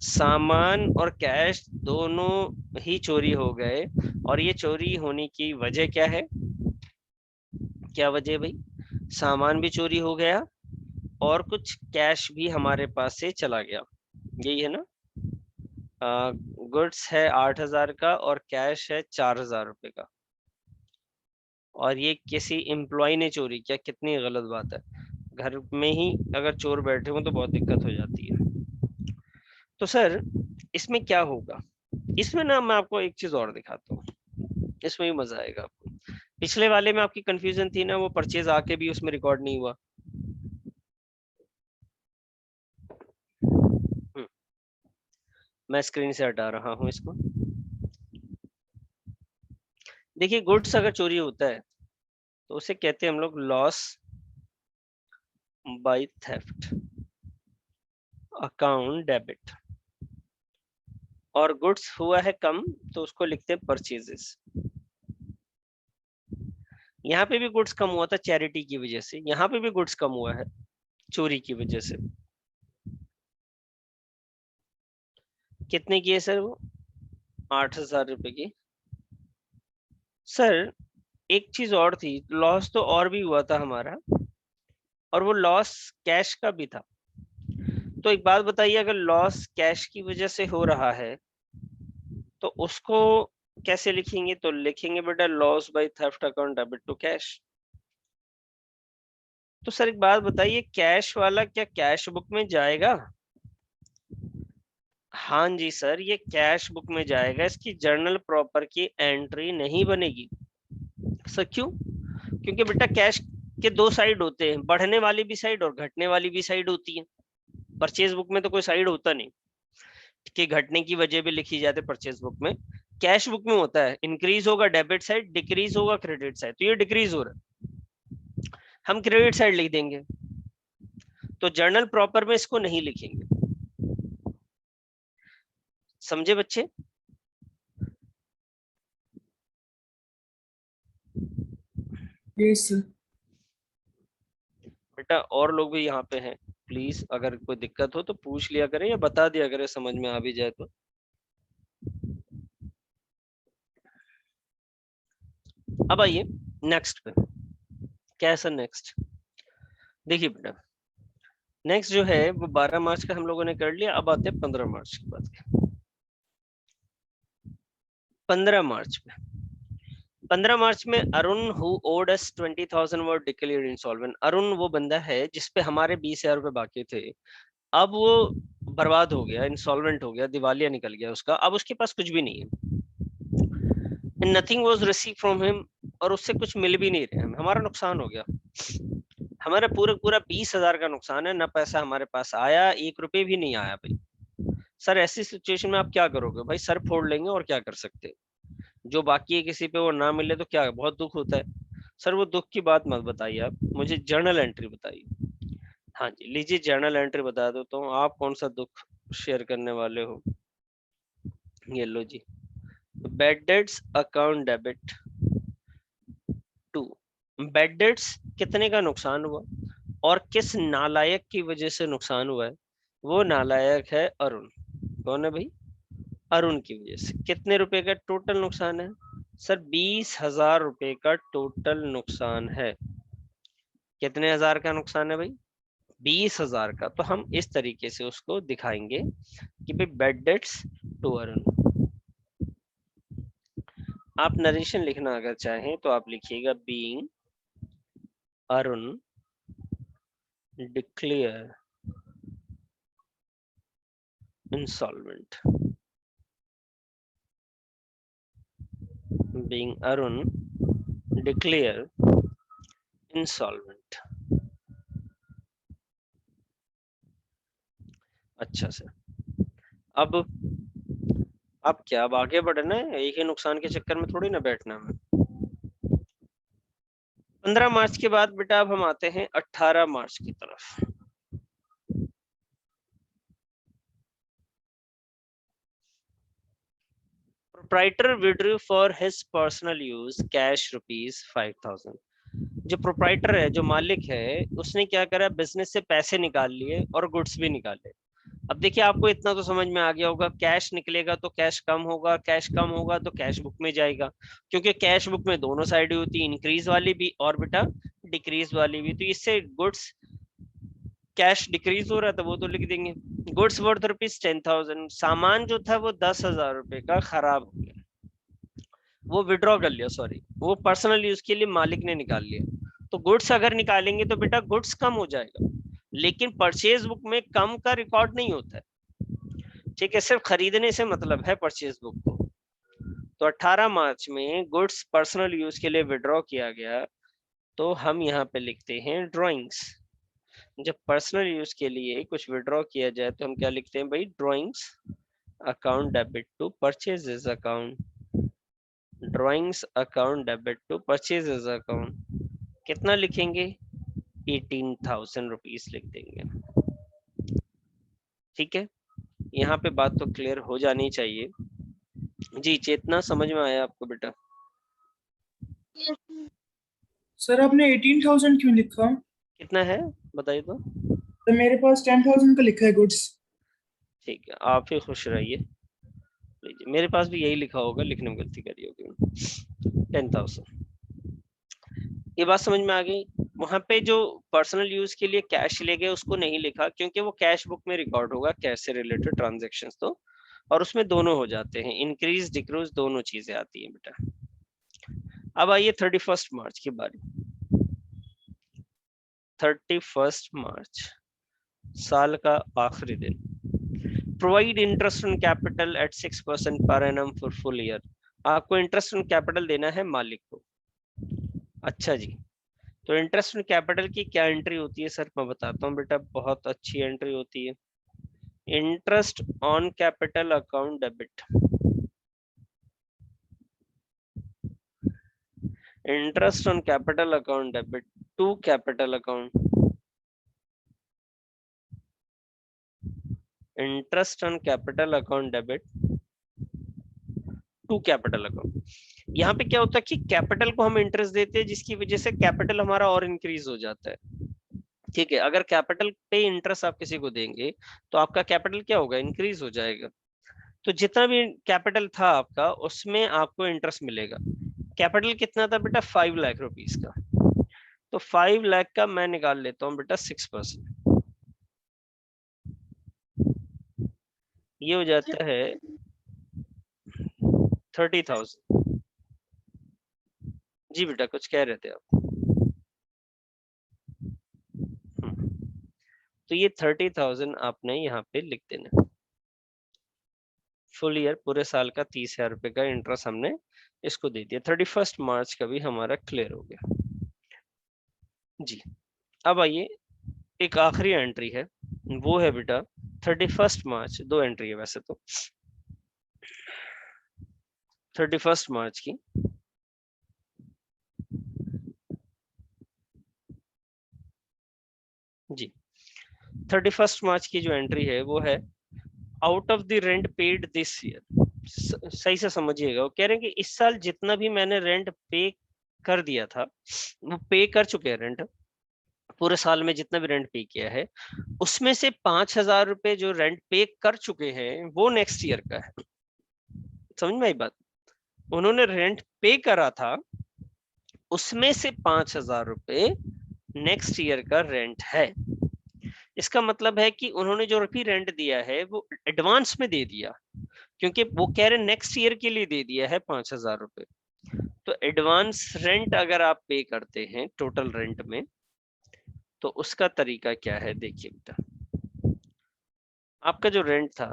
सामान और कैश दोनों ही चोरी हो गए, और ये चोरी होने की वजह क्या है? क्या वजह भाई? सामान भी चोरी हो गया और कुछ कैश भी हमारे पास से चला गया, यही है ना? गुड्स है 8,000 का और कैश है 4,000 रुपए का, और ये किसी एम्प्लॉय ने चोरी किया, कितनी गलत बात है। घर में ही अगर चोर बैठे हो तो बहुत दिक्कत हो जाती है। तो सर इसमें क्या होगा, इसमें ना मैं आपको एक चीज और दिखाता हूँ, इसमें भी मजा आएगा आपको। पिछले वाले में आपकी कंफ्यूजन थी ना, वो परचेज आके भी उसमें रिकॉर्ड नहीं हुआ। मैं स्क्रीन से हटा रहा हूँ इसको। देखिए गुड्स अगर चोरी होता है तो उसे कहते हैं हम लोग loss by theft, account debit, और गुड्स हुआ है कम तो उसको लिखते हैं परचेजेस। यहाँ पे भी गुड्स कम हुआ था चैरिटी की वजह से, यहाँ पे भी गुड्स कम हुआ है चोरी की वजह से। कितने की है सर वो, 8,000 रुपए की। सर एक चीज और थी, लॉस तो और भी हुआ था हमारा, और वो लॉस कैश का भी था। तो एक बात बताइए, अगर लॉस कैश की वजह से हो रहा है तो उसको कैसे लिखेंगे, तो लिखेंगे बेटा loss by theft account debit to cash. तो सर एक बात बताइए, कैश वाला क्या कैश बुक में जाएगा? हाँ जी सर, ये कैश बुक में जाएगा, इसकी जर्नल प्रॉपर की एंट्री नहीं बनेगी। सर क्यों? क्योंकि बेटा कैश के दो साइड होते हैं, बढ़ने वाली भी साइड और घटने वाली भी साइड होती है। परचेज बुक में तो कोई साइड होता नहीं कि घटने की वजह भी लिखी जाती है परचेज बुक में। कैश बुक में होता है, इंक्रीज होगा डेबिट साइड, डिक्रीज होगा क्रेडिट साइड। तो ये डिक्रीज हो रहा है, हम क्रेडिट साइड लिख देंगे, तो जर्नल प्रॉपर में इसको नहीं लिखेंगे। समझे बच्चे? Yes sir. बेटा और लोग भी यहाँ पे हैं, प्लीज अगर कोई दिक्कत हो तो पूछ लिया करें या बता दिया करें, समझ में आ भी जाए तो। अब आइए नेक्स्ट पे। क्या है सर नेक्स्ट? देखिए बेटा नेक्स्ट जो है वो 12 मार्च का हम लोगों ने कर लिया। अब आते हैं 15 मार्च की बात। 15 मार्च में 15 मार्च में Arun who owed us 20,000 were declared insolvent. Arun वो बंदा है जिसपे हमारे 20,000 रुपए बाकी थे, अब वो बर्बाद हो गया, इंसॉल्वेंट हो गया, दिवालिया निकल गया उसका, अब उसके पास कुछ भी नहीं है। Nothing was receive from him, और उससे कुछ मिल भी नहीं रहा है, हमारा नुकसान हो गया, हमारा पूरा 20,000 का नुकसान है, ना पैसा हमारे पास आया, 1 रुपए भी नहीं आया भाई। सर ऐसी सिचुएशन में आप क्या करोगे भाई? सर फोड़ लेंगे और क्या कर सकते हैं। जो बाकी है किसी पे वो ना मिले तो क्या, बहुत दुख होता है। सर वो दुख की बात मत बताइए, आप मुझे जर्नल एंट्री बताइए। हाँ जी लीजिए जर्नल एंट्री बता दो तो आप कौन सा दुख शेयर करने वाले हो। ये लो जी, bad debts account debit to. Bad debts कितने का नुकसान हुआ और किस नालायक की वजह से नुकसान हुआ है? वो नालायक है अरुण। कौन है भाई? अरुण की वजह से। कितने रुपए का टोटल नुकसान है? सर 20,000 रुपए का टोटल नुकसान है। कितने हजार का नुकसान है भाई? 20,000 का। तो हम इस तरीके से उसको दिखाएंगे कि भाई बैड डेट्स टू अरुण। आप नरेशन लिखना अगर चाहें तो आप लिखिएगा being Arun declare insolvent. being Arun declare insolvent। अच्छा सर, अब क्या, अब आगे बढ़ना है, एक ही नुकसान के चक्कर में थोड़ी ना बैठना है। 15 मार्च के बाद बेटा अब हम आते हैं 18 मार्च की तरफ। Proprietor withdrew for his personal use cash ₹5,000। जो प्रोप्राइटर है, जो मालिक है, उसने क्या करा, बिजनेस से पैसे निकाल लिए और गुड्स भी निकाले। अब देखिए आपको इतना तो समझ में आ गया होगा, कैश निकलेगा तो कैश कम होगा, कैश कम होगा तो कैश बुक में जाएगा, क्योंकि कैश बुक में दोनों साइड होती है, इंक्रीज वाली भी और बेटा डिक्रीज वाली भी। तो इससे गुड्स कैश डिक्रीज हो रहा था वो तो लिख देंगे। गुड्स वर्थ ₹10,000, सामान जो था वो 10,000 रुपए का खराब हो गया, वो विड्रॉ कर लिया, सॉरी वो पर्सनल यूज के लिए मालिक ने निकाल लिया। तो गुड्स अगर निकालेंगे तो बेटा गुड्स कम हो जाएगा, लेकिन परचेज बुक में कम का रिकॉर्ड नहीं होता है, ठीक है, सिर्फ खरीदने से मतलब है परचेज बुक को। तो 18 मार्च में गुड्स पर्सनल यूज के लिए विड्रॉ किया गया, तो हम यहाँ पे लिखते हैं ड्राइंग्स। जब पर्सनल यूज के लिए कुछ विड्रॉ किया जाए तो हम क्या लिखते हैं भाई, drawings account debit to purchases account, drawings account debit to purchases account. कितना लिखेंगे, 18,000 रुपीज लिख देंगे। ठीक है, यहाँ पे बात तो क्लियर हो जानी चाहिए। जी चेतना, समझ में आया आपको बेटा? Yes, सर आपने 18,000 क्यों लिखा? कितना है बताइए तो। तो मेरे पास 10,000 का लिखा है गुड्स। ठीक है, आप ही खुश रहिए। लीजिए, मेरे पास भी यही लिखा होगा, लिखने में गलती करी होगी। 10,000, ये बात समझ में आ गई। वहां पे जो पर्सनल यूज के लिए कैश ले गए उसको नहीं लिखा, क्योंकि वो कैश बुक में रिकॉर्ड होगा, कैश से रिलेटेड ट्रांजेक्शन्स तो, और उसमें दोनों हो जाते हैं, इंक्रीज डिक्रीज दोनों चीजें आती हैं बेटा। अब आइए 31 मार्च की बारी। 31 मार्च साल का आखिरी दिन। Provide interest on capital eight 6% per annum for full year. आपको इंटरेस्ट ऑन कैपिटल देना है मालिक को। अच्छा जी, तो इंटरेस्ट ऑन कैपिटल की क्या एंट्री होती है सर? मैं बताता हूँ बेटा, बहुत अच्छी एंट्री होती है। Interest on capital account debit, interest on capital account debit to capital account, interest on capital account debit to capital account. यहाँ पे क्या होता है कि कैपिटल को हम इंटरेस्ट देते हैं, जिसकी वजह से कैपिटल हमारा और इंक्रीज हो जाता है। ठीक है, अगर कैपिटल पे इंटरेस्ट आप किसी को देंगे तो आपका कैपिटल क्या होगा, इंक्रीज हो जाएगा। तो जितना भी कैपिटल था आपका उसमें आपको इंटरेस्ट मिलेगा। कैपिटल कितना था बेटा, 5 लाख रुपीस का, तो 5 लाख का मैं निकाल लेता हूँ बेटा 6%, ये हो जाता है 30,000। जी बेटा कुछ कह रहे थे आप? तो ये 30,000 आपने यहाँ पे लिख देना। फुल ईयर पूरे साल का 30,000 रुपए का इंटरेस्ट हमने इसको दे दिया। 31 मार्च का भी हमारा क्लियर हो गया जी। अब आइए एक आखिरी एंट्री है, वो है बेटा 31 मार्च, दो एंट्री है वैसे तो, 31 मार्च की। जी 31 मार्च की जो एंट्री है वो है out of the rent paid this year. सही से समझिएगा, वो कह रहे हैं कि इस साल जितना भी मैंने रेंट पे कर दिया था वो पे कर चुके हैं रेंट, पूरे साल में जितना भी रेंट पे किया है उसमें से 5,000 रुपए जो रेंट पे कर चुके हैं वो नेक्स्ट ईयर का है। समझ में आई बात? उन्होंने रेंट पे करा था, उसमें से 5,000 रुपए नेक्स्ट ईयर का रेंट है। इसका मतलब है कि उन्होंने जो भी रेंट दिया है वो एडवांस में दे दिया, क्योंकि वो कह रहे नेक्स्ट ईयर के लिए दे दिया है 5,000 रुपए। तो एडवांस रेंट अगर आप पे करते हैं टोटल रेंट में, तो उसका तरीका क्या है देखिए बेटा। आपका जो रेंट था,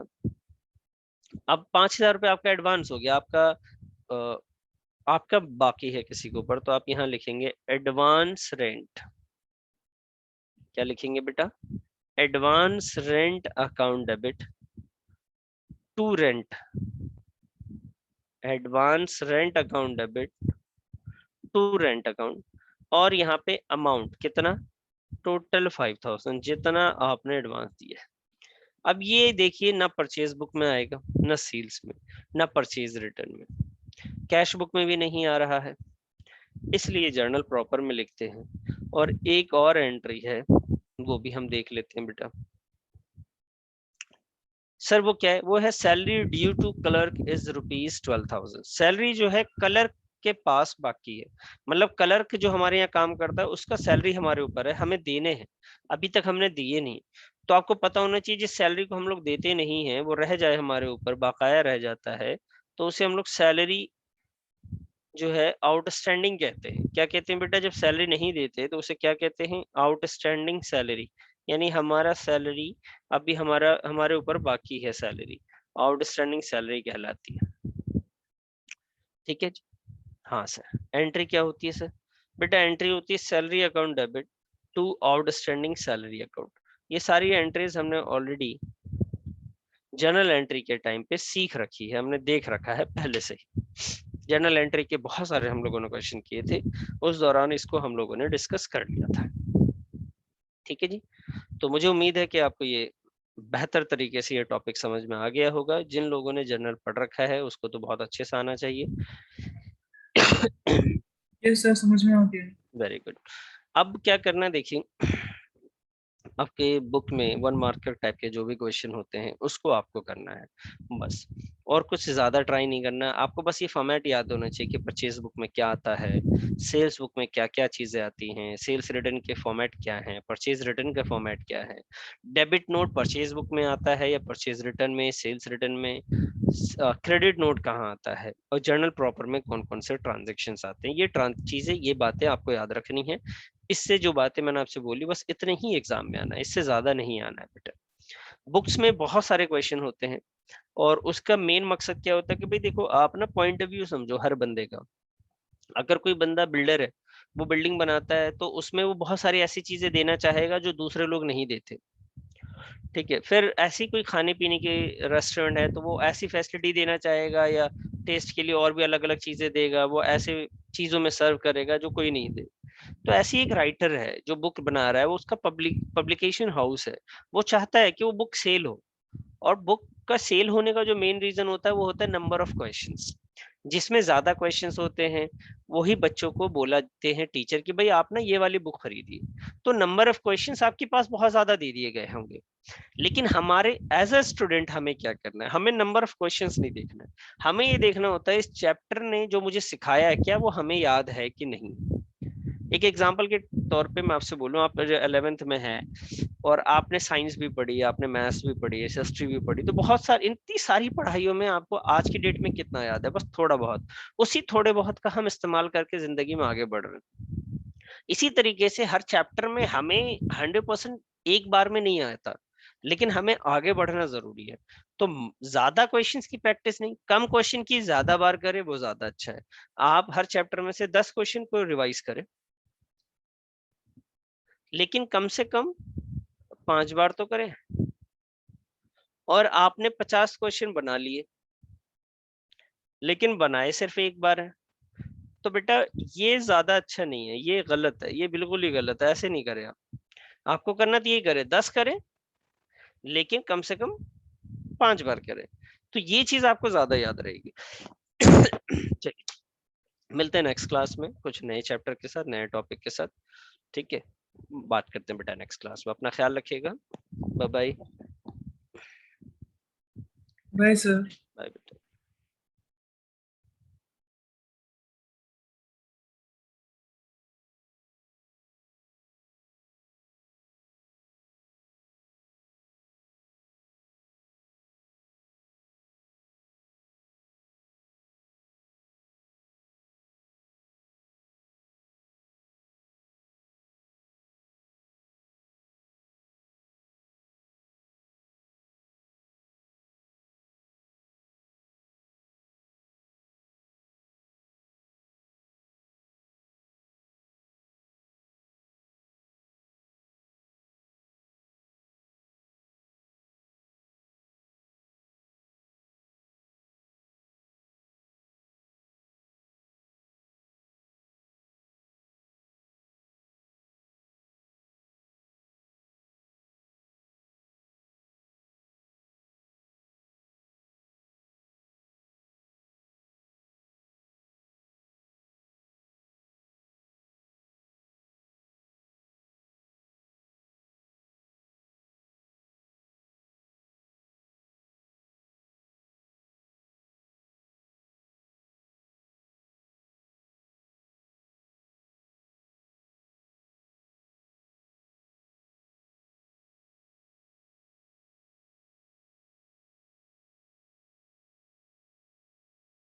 अब 5,000 रुपए आपका एडवांस हो गया, आपका बाकी है किसी के ऊपर, तो आप यहाँ लिखेंगे एडवांस रेंट। क्या लिखेंगे बेटा, advance rent account debit to rent, advance rent account debit to rent account, और यहाँ पे अमाउंट कितना, टोटल 5,000 जितना आपने एडवांस दिया है। अब ये देखिए ना परचेज बुक में आएगा, ना सेल्स में, ना परचेज रिटर्न में, कैश बुक में भी नहीं आ रहा है, इसलिए जर्नल प्रॉपर में लिखते हैं। और एक और एंट्री है वो भी हम देख लेते हैं बेटा। सर वो क्या है, वो है salary due to clerk is ₹12,000। Salary जो है क्लर्क के पास बाकी है, मतलब क्लर्क जो हमारे यहाँ काम करता है उसका सैलरी हमारे ऊपर है, हमें देने हैं, अभी तक हमने दिए नहीं। तो आपको पता होना चाहिए जिस सैलरी को हम लोग देते नहीं है वो रह जाए हमारे ऊपर, बकाया रह जाता है, तो उसे हम लोग सैलरी जो है आउटस्टैंडिंग कहते हैं। क्या कहते हैं बेटा, जब सैलरी नहीं देते तो उसे क्या कहते हैं, आउटस्टैंडिंग सैलरी, यानी हमारा सैलरी अभी हमारे ऊपर बाकी है, सैलरी आउटस्टैंडिंग सैलरी कहलाती है। ठीक है जी। हाँ सर, एंट्री क्या होती है सर? बेटा एंट्री होती है salary account debit to outstanding salary account. ये सारी एंट्रीज हमने ऑलरेडी जर्नल एंट्री के टाइम पे सीख रखी है, हमने देख रखा है पहले से ही। जर्नल एंट्री के बहुत सारे हम लोगों ने क्वेश्चन किए थे, उस दौरान इसको हम लोगों ने डिस्कस कर लिया था। ठीक है जी। तो मुझे उम्मीद है कि आपको ये बेहतर तरीके से ये टॉपिक समझ में आ गया होगा। जिन लोगों ने जर्नल पढ़ रखा है उसको तो बहुत अच्छे से आना चाहिए। यस सर, समझ में आ गया। Very good. अब क्या करना है देखिए, आपके बुक में 1 मार्कर टाइप के जो भी क्वेश्चन होते हैं उसको आपको करना है बस, और कुछ ज्यादा ट्राई नहीं करना। आपको बस ये फॉर्मेट याद होना चाहिए कि परचेज बुक में क्या आता है, सेल्स बुक में क्या क्या चीजें आती हैं, सेल्स रिटर्न के फॉर्मेट क्या है, परचेज रिटर्न का फॉर्मेट क्या है, डेबिट नोट परचेज बुक में आता है या परचेज रिटर्न में, सेल्स रिटर्न में, क्रेडिट नोट कहाँ आता है, और जर्नल प्रॉपर में कौन कौन से ट्रांजेक्शन आते हैं। ये चीजें, ये बातें आपको याद रखनी है। इससे जो बातें मैंने आपसे बोली बस इतने ही एग्जाम में आना है, इससे ज्यादा नहीं आना है बेटा। बुक्स में बहुत सारे क्वेश्चन होते हैं और उसका मेन मकसद क्या होता है कि भाई देखो आप ना पॉइंट ऑफ व्यू समझो हर बंदे का। अगर कोई बंदा बिल्डर है, वो बिल्डिंग बनाता है, तो उसमें वो बहुत सारी ऐसी चीजें देना चाहेगा जो दूसरे लोग नहीं देते। ठीक है, फिर ऐसी कोई खाने पीने की रेस्टोरेंट है तो वो ऐसी फैसिलिटी देना चाहेगा या टेस्ट के लिए और भी अलग अलग चीजें देगा, वो ऐसे चीजों में सर्व करेगा जो कोई नहीं दे। तो ऐसी एक राइटर है जो बुक बना रहा है, वो उसका पब्लिकेशन हाउस है, वो चाहता है कि वो बुक सेल हो, और बुक का सेल होने का जो मेन रीजन होता है वो होता है नंबर ऑफ क्वेश्चंस। जिसमें ज्यादा क्वेश्चंस होते हैं वही बच्चों को बोलाते हैं टीचर कि भाई आप ना ये वाली बुक खरीदिए। तो नंबर ऑफ क्वेश्चंस आपके पास बहुत ज्यादा दे दिए गए होंगे, लेकिन हमारे एज अ स्टूडेंट हमें क्या करना है, हमें नंबर ऑफ क्वेश्चंस नहीं देखना है, हमें ये देखना होता है इस चैप्टर ने जो मुझे सिखाया है क्या वो हमें याद है कि नहीं। एक एग्जांपल के तौर पे मैं आपसे बोलूं, आप 11th में हैं और आपने साइंस भी पढ़ी, आपने मैथ्स भी पढ़ी, हिस्ट्री भी पढ़ी, तो बहुत सारी इतनी सारी पढ़ाइयों में आपको आज की डेट में कितना याद है, बस थोड़ा बहुत। उसी थोड़े बहुत का हम इस्तेमाल करके जिंदगी में आगे बढ़ रहे हैं। इसी तरीके से हर चैप्टर में हमें 100% एक बार में नहीं आता, लेकिन हमें आगे बढ़ना जरूरी है। तो ज्यादा क्वेश्चंस की प्रैक्टिस नहीं, कम क्वेश्चन की ज्यादा बार करें वो ज्यादा अच्छा है। आप हर चैप्टर में से 10 क्वेश्चन को रिवाइज करें, लेकिन कम से कम 5 बार तो करें। और आपने 50 क्वेश्चन बना लिए, लेकिन बनाए सिर्फ एक बार है, तो बेटा ये ज्यादा अच्छा नहीं है, ये गलत है, ये बिल्कुल ही गलत है, ऐसे नहीं करें आप। आपको करना तो यही करें, 10 करें लेकिन कम से कम 5 बार करें, तो ये चीज आपको ज्यादा याद रहेगी। चलिए, मिलते हैं नेक्स्ट क्लास में कुछ नए चैप्टर के साथ, नए टॉपिक के साथ। ठीक है, बात करते हैं बेटा नेक्स्ट क्लास में। अपना ख्याल रखिएगा। Bye bye. Bye sir. Bye.